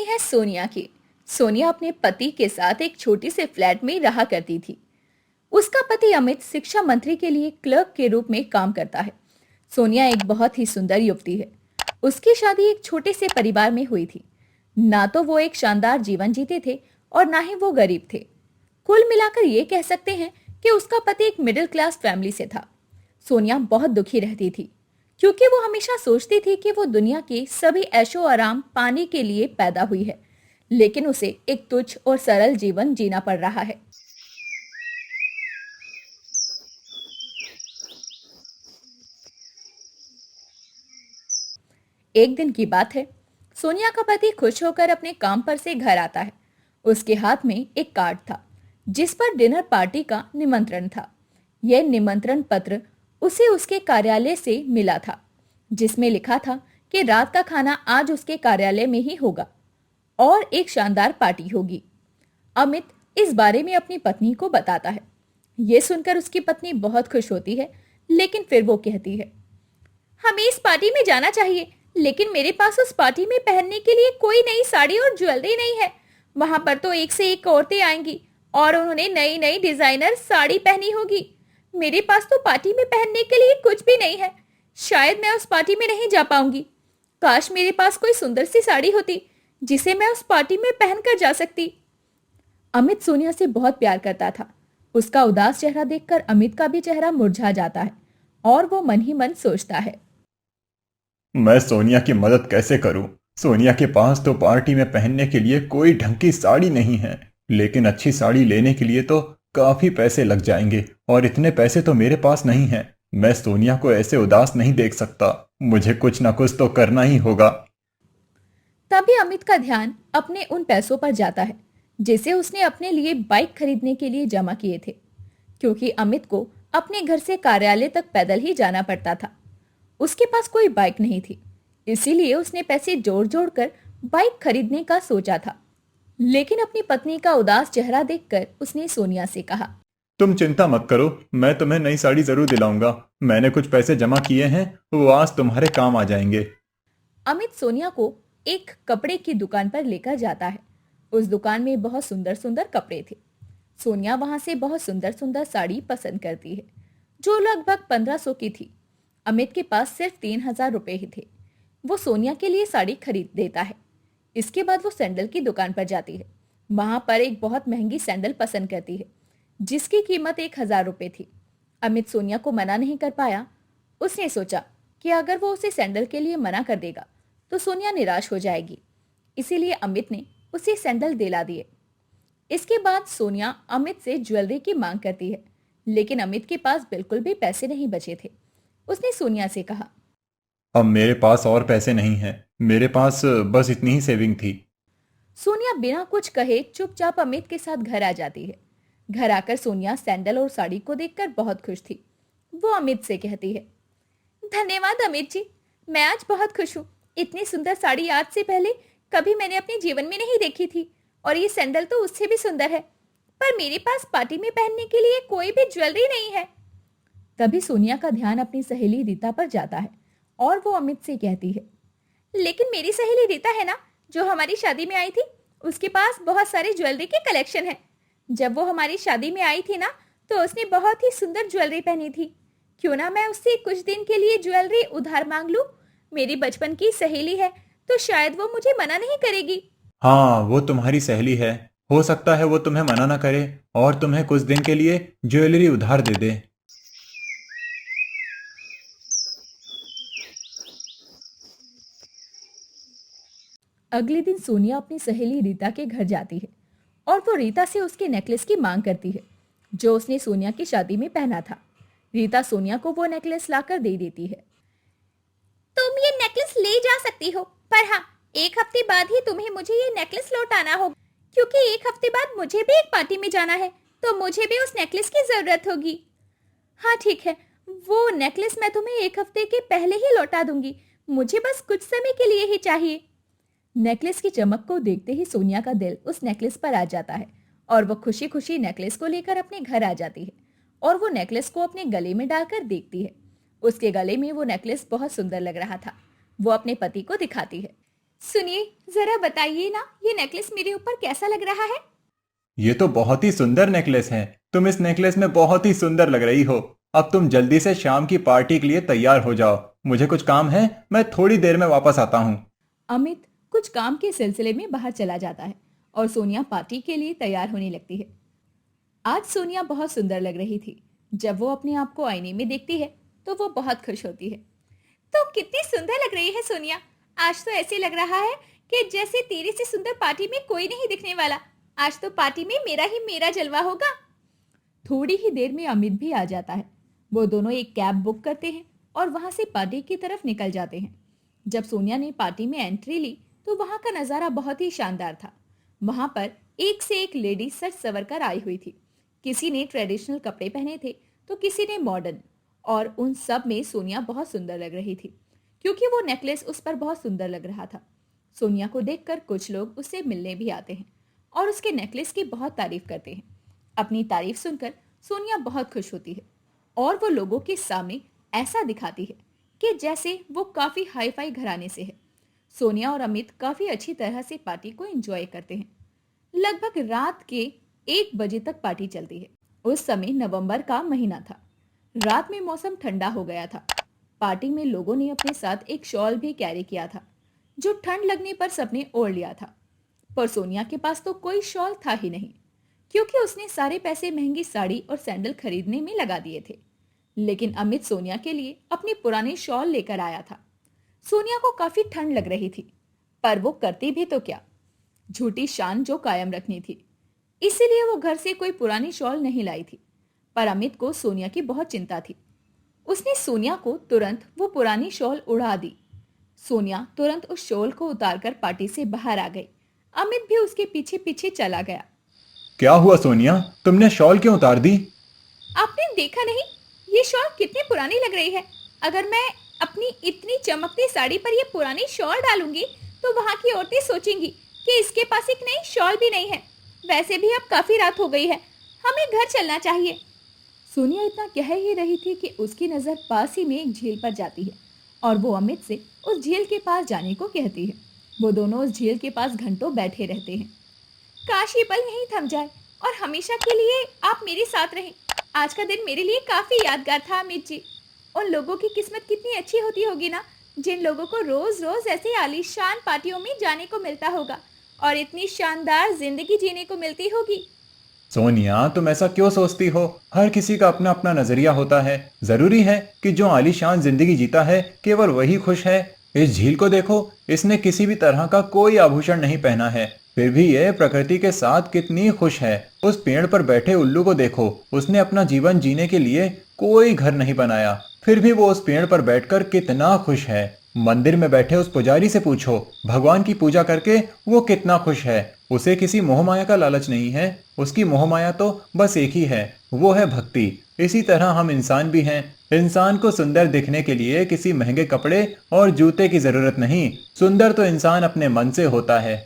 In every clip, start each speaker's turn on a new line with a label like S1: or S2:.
S1: है सोनिया की। सोनिया अपने पति के साथ एक छोटी से फ्लैट में रहा करती थी। उसका पति अमित शिक्षा मंत्री के लिए क्लर्क के रूप में काम करता है। सोनिया एक बहुत ही सुंदर युवती है। उसकी शादी एक छोटे से परिवार में हुई थी। ना तो वो एक शानदार जीवन जीते थे और ना ही वो गरीब थे। कुल मिलाकर ये कह सकते हैं कि उसका पति एक मिडिल क्लास फैमिली से था। सोनिया बहुत दुखी रहती थी क्योंकि वो हमेशा सोचती थी कि वो दुनिया के सभी ऐशो आराम पाने के लिए पैदा हुई है, लेकिन उसे एक तुच्छ और सरल जीवन जीना पड़ रहा है। एक दिन की बात है। सोनिया का पति खुश होकर अपने काम पर से घर आता है। उसके हाथ में एक कार्ड था जिस पर डिनर पार्टी का निमंत्रण था। यह निमंत्रण पत्र उसे उसके कार्यालय से मिला था, जिसमें लिखा था कि रात का खाना आज उसके कार्यालय में ही होगा और एक शानदार पार्टी होगी। अमित इस बारे में अपनी पत्नी को बताता है। यह सुनकर उसकी पत्नी बहुत खुश होती है, लेकिन फिर वो कहती है, हमें इस पार्टी में जाना चाहिए, लेकिन मेरे पास उस पार्टी में पहनने के लिए कोई नई साड़ी और ज्वेलरी नहीं है। वहां पर तो एक से एक औरतें आएंगी और उन्होंने नई नई डिजाइनर साड़ी पहनी होगी। मेरे पास तो पार्टी में पहनने के लिए कुछ भी नहीं है। शायद मैं उस पार्टी में नहीं जा पाऊंगी। काश मेरे पास कोई सुंदर सी साड़ी होती जिसे मैं उस पार्टी में पहनकर जा सकती। अमित सोनिया से बहुत प्यार करता था। उसका उदास चेहरा देखकर अमित का भी चेहरा मुरझा जाता है और वो मन ही मन सोचता है,
S2: मैं सोनिया की मदद कैसे करूं? सोनिया के पास तो पार्टी में पहनने के लिए कोई ढंग की साड़ी नहीं है, लेकिन अच्छी साड़ी लेने के लिए तो काफी पैसे लग जाएंगे और इतने पैसे तो मेरे पास नहीं हैं। मैं सोनिया को ऐसे उदास नहीं देख सकता। मुझे कुछ ना कुछ तो करना ही होगा।
S1: तभी अमित का ध्यान अपने उन पैसों पर जाता है जिसे उसने अपने लिए बाइक खरीदने के लिए जमा किए थे, क्योंकि अमित को अपने घर से कार्यालय तक पैदल ही जाना पड़ता था। उसके पास कोई बाइक नहीं थी, इसीलिए उसने पैसे जोड़ जोड़ कर बाइक खरीदने का सोचा था। लेकिन अपनी पत्नी का उदास चेहरा देखकर उसने सोनिया से कहा,
S2: तुम चिंता मत करो, मैं तुम्हें नई साड़ी जरूर दिलाऊंगा। मैंने कुछ पैसे जमा किए हैं, वो आज तुम्हारे काम आ जाएंगे।
S1: अमित सोनिया को एक कपड़े की दुकान पर लेकर जाता है। उस दुकान में बहुत सुंदर सुंदर कपड़े थे। सोनिया वहां से बहुत सुंदर सुंदर साड़ी पसंद करती है, जो लगभग 1500 की थी। अमित के पास सिर्फ 3000 रुपए ही थे। वो सोनिया के लिए साड़ी खरीद देता है। इसके बाद वो सैंडल की दुकान पर जाती है। वहां पर एक बहुत महंगी सैंडल पसंद करती है, जिसकी कीमत 1000 रुपए थी। अमित सोनिया को मना नहीं कर पाया। उसने सोचा कि अगर वो उसे सैंडल के लिए मना कर देगा तो सोनिया निराश हो जाएगी। इसीलिए अमित ने उसे सैंडल दिला दिए। इसके बाद सोनिया अमित से ज्वेलरी की मांग करती है, लेकिन अमित के पास बिल्कुल भी पैसे नहीं बचे थे। उसने सोनिया से कहा,
S2: अब मेरे पास और पैसे नहीं हैं। मेरे पास बस इतनी ही सेविंग थी।
S1: सोनिया बिना कुछ कहे चुपचाप अमित के साथ घर आ जाती है। घर आकर सोनिया सैंडल और साड़ी को देखकर बहुत खुश थी। वो अमित से कहती है, धन्यवाद अमित जी, मैं आज बहुत खुश हूँ। इतनी सुंदर साड़ी आज से पहले कभी मैंने अपने जीवन में नहीं देखी थी, और ये सैंडल तो उससे भी सुंदर है। पर मेरे पास पार्टी में पहनने के लिए कोई भी ज्वेलरी नहीं है। तभी सोनिया का ध्यान अपनी सहेली रीता पर जाता है और वो अमित से कहती है, लेकिन मेरी सहेली रीता है ना, जो हमारी शादी में आई थी, उसके पास बहुत सारी ज्वेलरी के कलेक्शन है। जब वो हमारी शादी में आई थी ना, तो उसने बहुत ही सुंदर ज्वेलरी पहनी थी। क्यों ना मैं उससे कुछ दिन के लिए ज्वेलरी उधार मांग लूं? मेरी बचपन की सहेली है, तो शायद वो मुझे मना नहीं करेगी।
S2: हाँ, वो तुम्हारी सहेली है। हो सकता है वो तुम्हें मना ना करे और तुम्हें कुछ दिन के लिए ज्वेलरी उधार दे दे।
S1: अगले दिन सोनिया अपनी सहेली रीता के घर जाती है और वो रीता से उसके नेकलेस की मांग करती है, जो उसने सोनिया की शादी में पहना था। रीता सोनिया को वो नेकलेस लाकर दे देती है। तुम ये नेकलेस ले जा सकती हो, पर हाँ, एक हफ्ते बाद ही तुम्हें मुझे ये नेकलेस लौटाना होगा, क्योंकि एक हफ्ते बाद मुझे भी एक पार्टी में जाना है, तो मुझे भी उस नेकलेस की जरूरत होगी। हाँ ठीक है, वो नेकलेस मैं तुम्हें एक हफ्ते के पहले ही लौटा दूंगी। मुझे बस कुछ समय के लिए ही चाहिए। नेकलेस की चमक को देखते ही सोनिया का दिल उस नेकलेस पर आ जाता है और वो खुशी खुशी नेकलेस को लेकर अपने घर आ जाती है और वो नेकलेस को अपने गले में डालकर देखती है। उसके गले में वो नेकलेस बहुत सुंदर लग रहा था। वो अपने पति को दिखाती है। सुनिए, जरा बताइए ना, ये नेकलेस मेरे ऊपर कैसा लग रहा है?
S2: ये तो बहुत ही सुंदर नेकलेस है। तुम इस नेकलेस में बहुत ही सुंदर लग रही हो। अब तुम जल्दी से शाम की पार्टी के लिए तैयार हो जाओ। मुझे कुछ काम है, मैं थोड़ी देर में वापस आता हूँ।
S1: अमित कुछ काम के सिलसिले में बाहर चला जाता है और सोनिया पार्टी के लिए तैयार होने लगती है। आज सोनिया बहुत सुंदर लग रही थी। जब वो अपने आप को आईने में देखती है तो वो बहुत खुश होती है। तो कितनी सुंदर लग रही है सोनिया। आज तो ऐसे लग रहा है कि जैसे तेरे से सुंदर पार्टी में कोई नहीं दिखने वाला। आज तो पार्टी में मेरा ही मेरा जलवा होगा। थोड़ी ही देर में अमित भी आ जाता है। वो दोनों एक कैब बुक करते हैं और वहां से पार्टी की तरफ निकल जाते हैं। जब सोनिया ने पार्टी में एंट्री ली तो वहां का नजारा बहुत ही शानदार था। वहां पर एक से एक लेडी सज सवर कर आई हुई थी। किसी ने ट्रेडिशनल कपड़े पहने थे तो किसी ने मॉडर्न, और उन सब में सोनिया बहुत सुंदर लग रही थी क्योंकि वो नेकलेस उस पर बहुत सुंदर लग रहा था। सोनिया को देखकर कुछ लोग उससे मिलने भी आते हैं और उसके नेकलेस की बहुत तारीफ करते हैं। अपनी तारीफ सुनकर सोनिया बहुत खुश होती है और वो लोगों के सामने ऐसा दिखाती है कि जैसे वो काफी हाई फाई घराने से है। सोनिया और अमित काफी अच्छी तरह से पार्टी को एंजॉय करते हैं। लगभग रात के 1 बजे तक पार्टी चलती है। उस समय नवंबर का महीना था। रात में मौसम ठंडा हो गया था। पार्टी में लोगों ने अपने साथ एक शॉल भी कैरी किया था जो ठंड लगने पर सबने ओढ़ लिया था। पर सोनिया के पास तो कोई शॉल था ही नहीं क्योंकि उसने सारे पैसे महंगी साड़ी और सैंडल खरीदने में लगा दिए थे। लेकिन अमित सोनिया के लिए अपनी पुरानी शॉल लेकर आया था। सोनिया को काफी ठंड लग रही थी, पर वो करती भी तो क्या, झूठी शान जो कायम रखनी थी। इसीलिए वो घर से कोई पुरानी शॉल नहीं लाई थी। पर अमित को सोनिया की बहुत चिंता थी। उसने सोनिया को तुरंत वो पुरानी शॉल उड़ा दी। सोनिया तुरंत उस शॉल को उतारकर पार्टी से बाहर आ गई। अमित भी उसके पीछे पीछे चला गया।
S2: क्या हुआ सोनिया, तुमने शॉल क्यों उतार दी?
S1: आपने देखा नहीं, ये शॉल कितनी पुरानी लग रही है। अगर मैं अपनी इतनी चमकती साड़ी पर ये पुरानी शॉल डालूंगी तो वहां की औरतें सोचेंगी कि इसके पास एक नई शॉल भी नहीं है। वैसे भी अब काफी रात हो गई है, हमें घर चलना चाहिए। सोनिया इतना कह ही रही थी कि उसकी नजर पास ही में एक झील पर जाती है और वो अमित से उस झील के पास जाने को कहती है। वो दोनों उस झील के पास घंटों बैठे रहते हैं। काश ये पल यहीं थम जाए और हमेशा के लिए आप मेरे साथ रहें। आज का दिन मेरे लिए काफी यादगार था अमित जी। उन लोगों की किस्मत कितनी अच्छी होती होगी ना, जिन लोगों को रोज रोज ऐसे आलीशान पार्टियों में जाने को मिलता होगा और इतनी शानदार जिंदगी जीने को मिलती होगी।
S2: सोनिया, तुम ऐसा क्यों सोचती हो? हर किसी का अपना अपना नजरिया होता है। जरूरी है कि जो आलीशान जिंदगी जीता है केवल वही खुश है? इस झील को देखो, इसने किसी भी तरह का कोई आभूषण नहीं पहना है, फिर भी यह प्रकृति के साथ कितनी खुश है। उस पेड़ पर बैठे उल्लू को देखो, उसने अपना जीवन जीने के लिए कोई घर नहीं बनाया, फिर भी वो उस पेड़ पर बैठकर कितना खुश है। मंदिर में बैठे उस पुजारी से पूछो, भगवान की पूजा करके वो कितना खुश है। उसे किसी मोहमाया का लालच नहीं है, उसकी मोहमाया तो बस एक ही है, वो है भक्ति। इसी तरह हम इंसान भी हैं। इंसान को सुंदर दिखने के लिए किसी महंगे कपड़े और जूते की जरूरत नहीं, सुंदर तो इंसान अपने मन से होता है।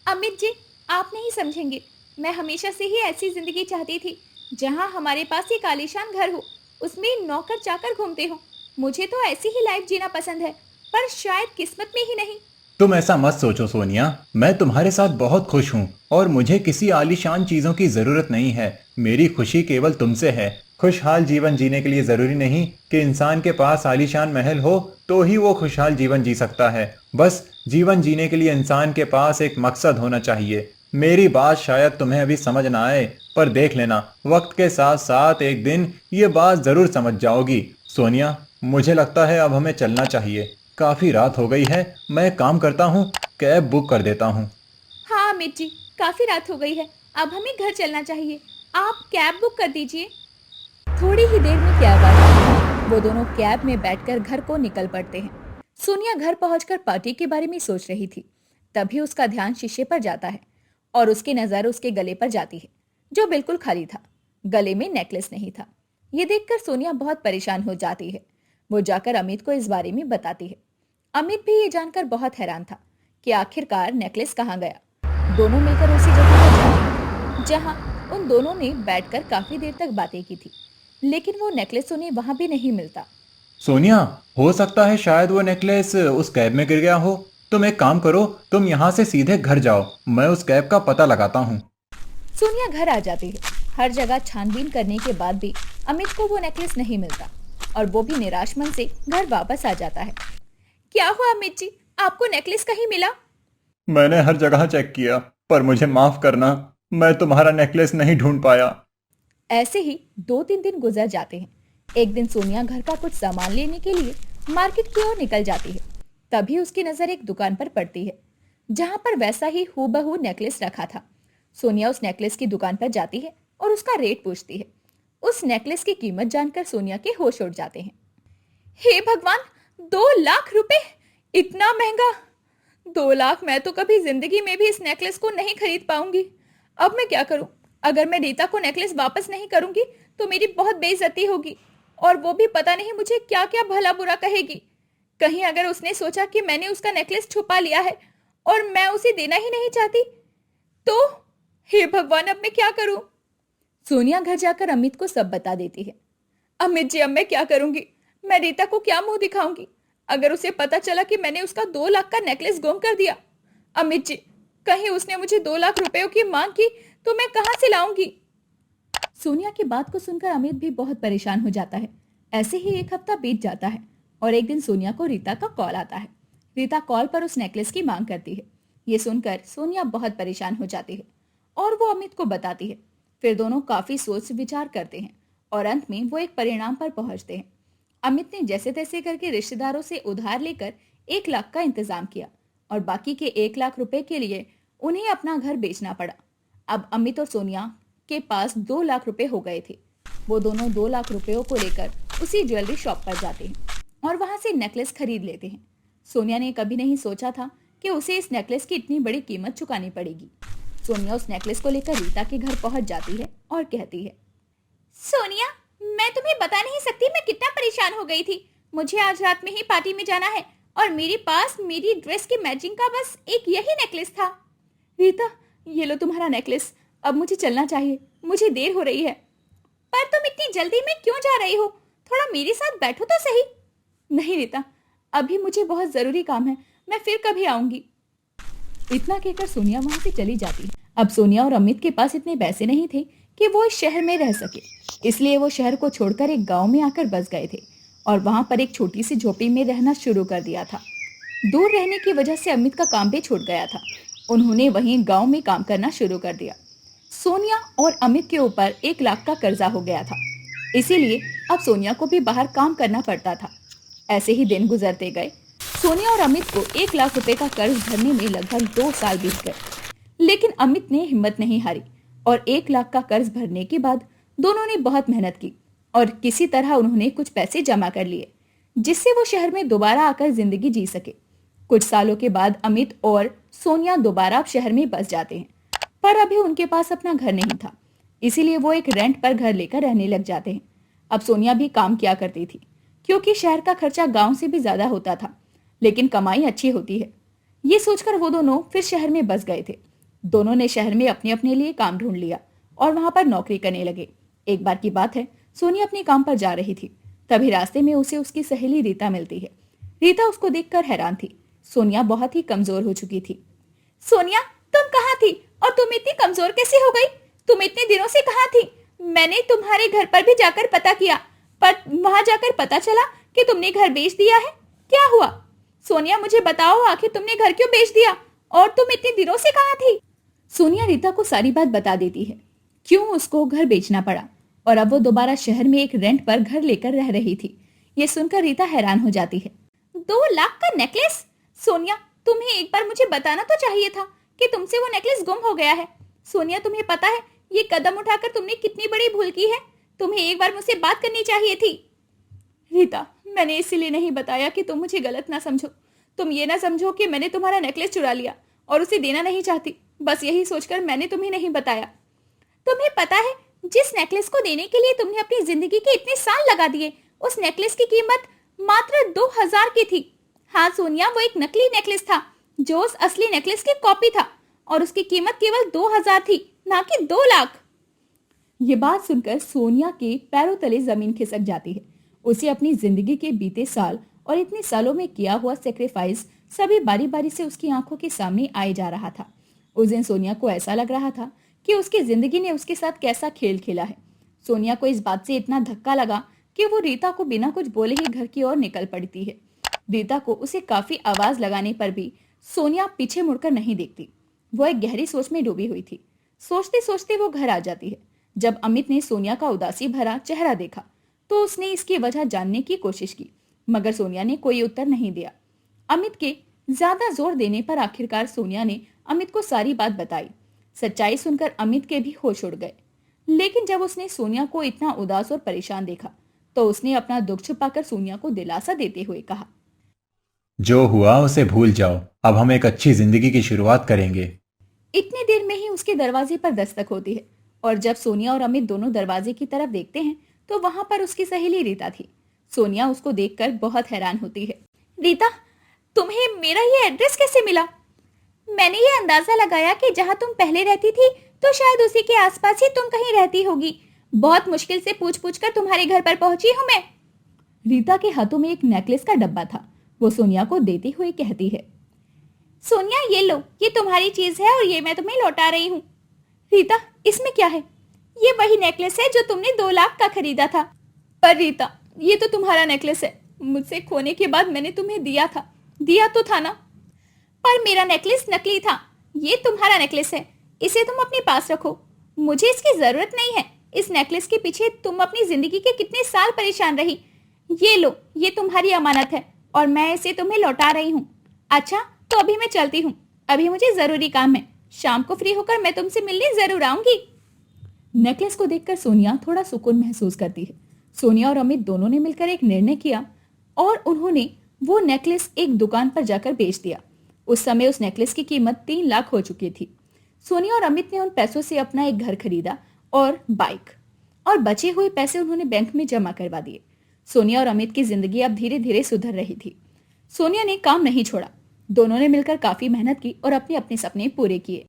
S1: अमित जी, आप नहीं समझेंगे। मैं हमेशा से ही ऐसी जिंदगी चाहती थी जहां हमारे पास एक आलीशान घर हो, उसमें नौकर चाकर घूमते हो। मुझे तो ऐसी ही लाइफ जीना पसंद है, पर शायद किस्मत में ही नहीं।
S2: तुम ऐसा मत सोचो सोनिया, मैं तुम्हारे साथ बहुत खुश हूँ और मुझे किसी आलीशान चीजों की जरूरत नहीं है। मेरी खुशी केवल तुमसे है। खुशहाल जीवन जीने के लिए जरूरी नहीं कि इंसान के पास आलीशान महल हो तो ही वो खुशहाल जीवन जी सकता है। बस जीवन जीने के लिए इंसान के पास एक मकसद होना चाहिए। मेरी बात शायद तुम्हें अभी समझ ना आए, पर देख लेना, वक्त के साथ साथ एक दिन ये बात जरूर समझ जाओगी। सोनिया, मुझे लगता है अब हमें चलना चाहिए। काफी रात हो गई है, मैं एक काम करता हूँ, कैब बुक कर देता हूँ।
S1: हाँ अमित जी, काफी रात हो गई है, अब हमें घर चलना चाहिए। आप कैब बुक कर दीजिए। थोड़ी ही देर में कैब आ जाती है। वो दोनों कैब में बैठकर घर को निकल पड़ते हैं। सोनिया घर पहुंचकर पार्टी के बारे में सोच रही थी। तभी उसका ध्यान शीशे पर जाता है और उसकी नजर उसके गले पर जाती है जो बिल्कुल खाली था। गले में नेकलेस नहीं था। ये देखकर सोनिया बहुत परेशान हो जाती है। वो जाकर अमित को इस बारे में बताती है। अमित भी ये जानकर बहुत हैरान था कि आखिरकार नेकलेस कहाँ गया। दोनों मिलकर उसी जगह पर जाते हैं जहां उन दोनों ने बैठकर काफी देर तक बातें की थी, लेकिन वो नेकलेस उन्हें वहां भी नहीं मिलता।
S2: सोनिया, हो सकता है शायद वो नेकलेस उस कैब में गिर गया हो। तुम एक काम करो, तुम यहाँ से सीधे घर जाओ, मैं उस कैब का पता लगाता हूँ।
S1: सोनिया घर आ जाती है। हर जगह छानबीन करने के बाद भी अमित को वो नेकलेस नहीं मिलता और वो भी निराश मन से घर वापस आ जाता है। क्या हुआ अमित जी, आपको नेकलेस कहीं मिला?
S2: मैंने हर जगह चेक किया, पर मुझे माफ करना, मैं तुम्हारा नेकलेस नहीं ढूंढ पाया।
S1: ऐसे ही 2-3 दिन गुजर जाते हैं। एक दिन सोनिया घर का कुछ सामान लेने के लिए मार्केट की ओर निकल जाती है। तभी उसकी नजर एक दुकान पर पड़ती है जहां पर वैसा ही हूबहू नेकलेस रखा था। सोनिया उस नेकलेस की दुकान पर जाती है और उसका रेट पूछती है। उस नेकलेस की कीमत जानकर सोनिया के होश उड़ जाते हैं। हे भगवान, 2 लाख रुपए! इतना महंगा! 2 लाख! मैं तो कभी जिंदगी में भी इस नेकलेस को नहीं खरीद पाऊंगी। अब मैं क्या करूं? अगर मैं रीता को नेकलेस वापस नहीं करूंगी तो मेरी बहुत बेइज्जती होगी और वो भी पता नहीं मुझे क्या क्या भला बुरा कहेगी। कहीं अगर उसने सोचा कि मैंने उसका नेकलेस छुपा लिया है और मैं उसे देना ही नहीं चाहती तो हे भगवान, अब मैं क्या करूं? सोनिया घर जाकर अमित को सब बता देती है। अमित जी, अब मैं क्या करूंगी? मैं रीता को क्या मुंह दिखाऊंगी अगर उसे पता चला कि मैंने उसका 2 लाख का नेकलेस गुम कर दिया? अमित जी, कहीं उसने मुझे 2 लाख रुपयों की मांग की तो मैं कहां से लाऊंगी? सोनिया की बात को सुनकर अमित भी बहुत परेशान हो जाता है। ऐसे ही एक हफ्ता बीत जाता है और एक दिन सोनिया को रीता का कॉल आता है। रीता कॉल पर उस नेकलेस की मांग करती है। ये सुनकर सोनिया बहुत परेशान हो जाती है और वो अमित को बताती है। फिर दोनों काफी सोच विचार करते हैं और अंत में वो एक परिणाम पर पहुंचते हैं। अमित ने जैसे तैसे करके रिश्तेदारों से उधार लेकर 1 लाख का इंतजाम किया और बाकी के 1 लाख रुपए के लिए उन्हें अपना घर बेचना पड़ा। अब अमित और सोनिया के पास 2 लाख रुपए हो गए थे। वो दोनों 2 लाख रुपयों को लेकर उसी ज्वेलरी शॉप पर जाते हैं और वहां से नेकलेस खरीद लेते हैं। सोनिया ने कभी नहीं सोचा था कि उसे इस नेकलेस की इतनी बड़ी कीमत चुकानी पड़ेगी। सोनिया उस नेकलेस को लेकर रीता के घर पहुंच जाती है और कहती है, सोनिया, मैं तुम्हें बता नहीं सकती मैं कितना परेशान हो गई थी। मुझे आज रात में ही पार्टी में जाना है और मेरे पास मेरी ड्रेस की मैचिंग का बस एक यही नेकलेस था। रीता, ये लो तुम्हारा नेकलेस। अब मुझे चलना चाहिए, मुझे देर हो रही है। पर तुम इतनी जल्दी में क्यों जा रही हो? थोड़ा मेरे साथ बैठो तो सही। नहीं रीता, अभी मुझे बहुत जरूरी काम है, मैं फिर कभी आऊंगी। इतना कहकर सोनिया वहां से चली जाती है। अब सोनिया और अमित के पास इतने पैसे नहीं थे कि वो इस शहर में रह सके, इसलिए वो शहर को छोड़कर एक गांव में आकर बस गए थे और वहां पर एक छोटी सी झोपड़ी में रहना शुरू कर दिया था। दूर रहने की वजह से अमित का काम भी छूट गया था। उन्होंने वहीं गांव में काम करना शुरू कर दिया। सोनिया और अमित के ऊपर 1 लाख का कर्जा हो गया था, इसीलिए अब सोनिया को भी बाहर काम करना पड़ता था। ऐसे ही दिन गुजरते गए। सोनिया और अमित को 1 लाख रुपए का कर्ज भरने में लगभग 2 साल बीत गए, लेकिन अमित ने हिम्मत नहीं हारी और 1 लाख का कर्ज भरने के बाद दोनों ने बहुत मेहनत की और किसी तरह उन्होंने कुछ पैसे जमा कर लिए, जिससे वो शहर में दोबारा आकर जिंदगी जी सके। कुछ सालों के बाद अमित और सोनिया दोबारा शहर में बस जाते हैं, पर अभी उनके पास अपना घर नहीं था, इसीलिए वो एक रेंट पर घर लेकर रहने लग जाते हैं। अब सोनिया भी काम किया करती थी, क्योंकि शहर का खर्चा गांव से भी ज्यादा होता था, लेकिन कमाई अच्छी होती है। ये सोचकर वो दोनों फिर शहर में बस गए थे। दोनों ने शहर में अपने अपने लिए काम ढूंढ लिया और वहां पर नौकरी करने लगे। एक बार की बात है, सोनिया अपने काम पर जा रही थी, तभी रास्ते में उसे उसकी सहेली रीता मिलती है। रीता उसको देखकर हैरान थी। सोनिया बहुत ही कमजोर हो चुकी थी। सोनिया, तुम कहाँ थी और तुम इतनी कमजोर कैसे हो गई? तुम इतने दिनों से कहाँ थी? मैंने तुम्हारे घर पर भी जाकर पता किया, पर वहां जाकर पता चला कि तुमने घर बेच दिया है। क्या हुआ? सोनिया, मुझे बताओ, आखिर तुमने घर क्यों बेच दिया और तुम इतने दिनों से कहाँ थी? सोनिया रीता को सारी बात बता देती है, क्यों उसको घर बेचना पड़ा और अब वो दोबारा शहर में एक रेंट पर घर लेकर रह रही थी। ये सुनकर रीता हैरान हो जाती है। 2 लाख का नेकलेस? सोनिया, तुम्हें एक बार मुझे बताना तो चाहिए था कि तुमसे वो नेकलेस गुम हो गया है। सोनिया, तुम्हें पता है ये कदम उठाकर तुमने कितनी बड़ी भूल की है? तुम्हें एक बार मुझसे बात करनी चाहिए थी। रीता, मैंने इसीलिए नहीं बताया कि तुम मुझे गलत ना समझो। तुम ये ना समझो कि मैंने तुम्हारा नेकलेस चुरा लिया और उसे देना नहीं चाहती। बस यही सोचकर मैंने तुम्हें नहीं बताया। तुम्हें पता है, जिस नेकलेस को देने के लिए तुमने अपनी जिंदगी के इतने साल लगा दिए, उस नेकलेस की कीमत मात्र 2000 की थी। हाँ सोनिया, वो एक नकली नेकलेस था जो उस असली नेकलेस की कॉपी था और उसकी कीमत केवल 2000 थी, ना कि 2 लाख। ये बात सुनकर सोनिया के पैरों तले जमीन खिसक जाती है। उसे अपनी जिंदगी के बीते साल और इतने सालों में किया हुआ सेक्रीफाइस सभी बारी बारी से उसकी आंखों के सामने आए जा रहा था। उस दिन सोनिया को ऐसा लग रहा था कि उसकी जिंदगी ने उसके साथ कैसा खेल खेला है। सोनिया को इस बात से इतना धक्का लगा कि वो रीता को बिना कुछ बोले ही घर की ओर निकल पड़ती है। रीता को उसे काफी आवाज लगाने पर भी सोनिया पीछे मुड़कर नहीं देखती। वो एक गहरी सोच में डूबी हुई थी। सोचते सोचते वो घर आ जाती है। जब अमित ने सोनिया का उदासी भरा चेहरा देखा तो उसने इसकी वजह जानने की कोशिश की, मगर सोनिया ने कोई उत्तर नहीं दिया। अमित के ज्यादा जोर देने पर आखिरकार सोनिया ने अमित को सारी बात बताई। सच्चाई सुनकर अमित के भी होश उड़ गए, लेकिन जब उसने सोनिया को इतना उदास और परेशान देखा तो उसने अपना दुख छुपाकर सोनिया को दिलासा देते हुए कहा,
S2: जो हुआ उसे भूल जाओ, अब हम एक अच्छी जिंदगी की शुरुआत करेंगे।
S1: इतनी देर में ही उसके दरवाजे पर दस्तक होती है और जब सोनिया और अमित दोनों दरवाजे की तरफ देखते हैं तो वहां पर उसकी सहेली रीता थी। सोनिया उसको देखकर बहुत हैरान होती है। रीता, तुम्हें मेरा ये एड्रेस कैसे मिला? मैंने ये अंदाजा लगाया कि जहां तुम पहले रहती थी तो शायद उसी के आसपास ही तुम कहीं रहती होगी। बहुत मुश्किल से पूछ पूछ कर तुम्हारे घर पर पहुंची हूं मैं। रीता के हाथों में एक नेकलेस का डब्बा था। वो सोनिया को देते हुए कहती है, सोनिया ये लो, ये तुम्हारी चीज है और ये मैं तुम्हें लौटा रही हूँ। रीता, इसमें क्या है? ये वही नेकलेस है जो तुमने 2 लाख का खरीदा था। पर रीता, ये तो तुम्हारा नेकलेस है। मुझसे खोने के बाद मैंने तुम्हें दिया तो था ना। पर मेरा नेकलेस नकली था। ये तुम्हारा नेकलेस है, इसे तुम अपने पास रखो। मुझे इसकी जरूरत नहीं है। इस नेकलेस के पीछे तुम अपनी जिंदगी के कितने साल परेशान रही। ये लो, ये तुम्हारी अमानत है और मैं इसे तुम्हें लौटा रही हूँ। अच्छा, तो अभी मैं चलती हूँ। अभी मुझे जरूरी काम है। शाम को फ्री होकर मैं तुमसे मिलने जरूर आऊंगी। नेकलेस को देखकर सोनिया थोड़ा सुकून महसूस करती है। सोनिया और अमित दोनों ने मिलकर एक निर्णय किया और उन्होंने वो नेकलेस एक दुकान पर जाकर बेच दिया। उस समय उस नेकलेस की कीमत 3 लाख हो चुकी थी। सोनिया और अमित ने उन पैसों से अपना एक घर खरीदा और बाइक, और बचे हुए पैसे उन्होंने बैंक में जमा करवा दिए। सोनिया और अमित की जिंदगी अब धीरे धीरे सुधर रही थी। सोनिया ने काम नहीं छोड़ा। दोनों ने मिलकर काफी मेहनत की और अपने अपने सपने पूरे किए।